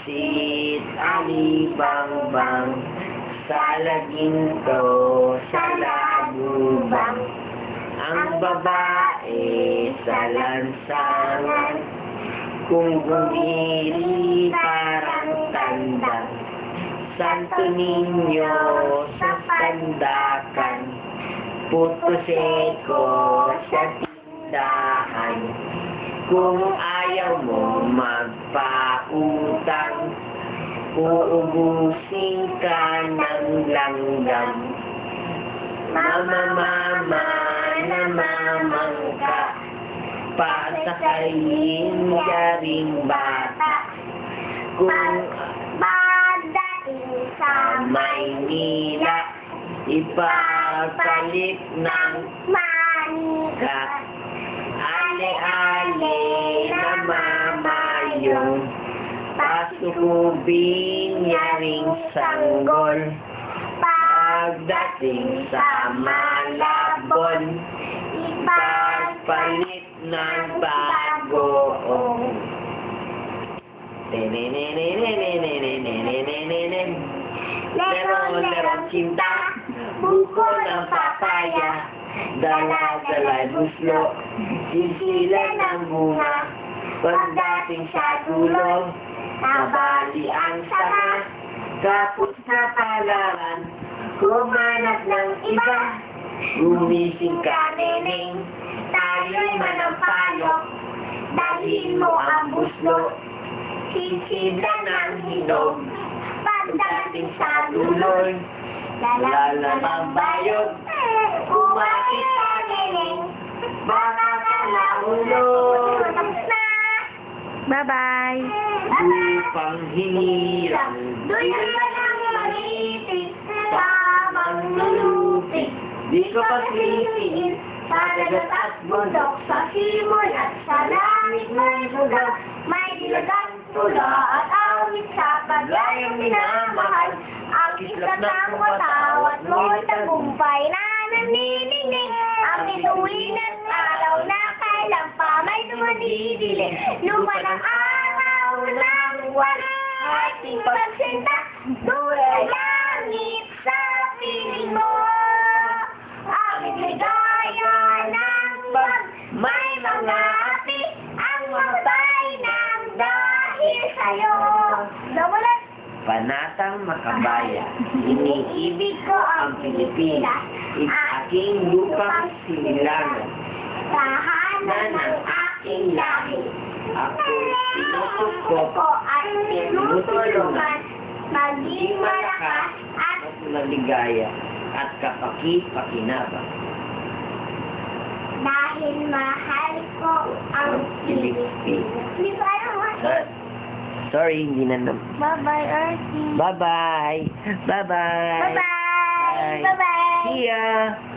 Sit, alibang-bang, sa laginto, sa labubang. Ang babae sa lansangan, kung gumiri parang tanda. Santo Niño sa tandakan, puto seko sa tindahan. Kung ayaw mo magpautang, uubusin ka ng langgam. Mama na mamangka, pasakayin yaring bata. Kung Pagdating sa Maynila, ipapalit ng Manika, ale-ale na mamayong, pasukubing yaring sanggol. Pagdating sa Malabon, ipagpalit ng bagoong. Leron cinta, buko ng papaya, dala-dala'y buslo, sisila ng bunga. Pagdating sa dulo, nabali ang sanga, kapos na palaran, kumanap ng iba. Gumising ka, neneng, tayo'y manampalok, dalhin mo ang buslo, sisila ng hinog. Pagdating sa duloy, lala ng bayog, umakit ka, neneng, baka ka nahulog. Bye-bye. Upang hinirang, Doon ka lang mag-iisip, tamang nulupit. di ko pagsitiin, Sa dagat at bundok, sa simol at sa langit may bundok, may dilagang tula at awit sa paglayang minamahal. Ang kislap ng watawat mo'y tagumpay na nanininig. Ang bituin at araw na kailang pa may dumadidilim. Luma ng araw ng wala ating pagsinta, tulay langit sa piling mo. Ang ligaya ng pag may mga api, ang matay ng dahil sa'yo. Namulat! Panatang makabaya, iniibig ko ang Pilipinas, aking lupang sinilangan, tahanan ng aking lahi. ako sinusuko ko at tinutulungan, maging malakas at at maligaya at kapaki-pakinabang. dahil mahal ko ang Pilipinas. Hindi ko alam. Sorry, hindi na Bye-bye, Archie. Bye-bye! Bye-bye! Bye-bye. Bye-bye. See ya!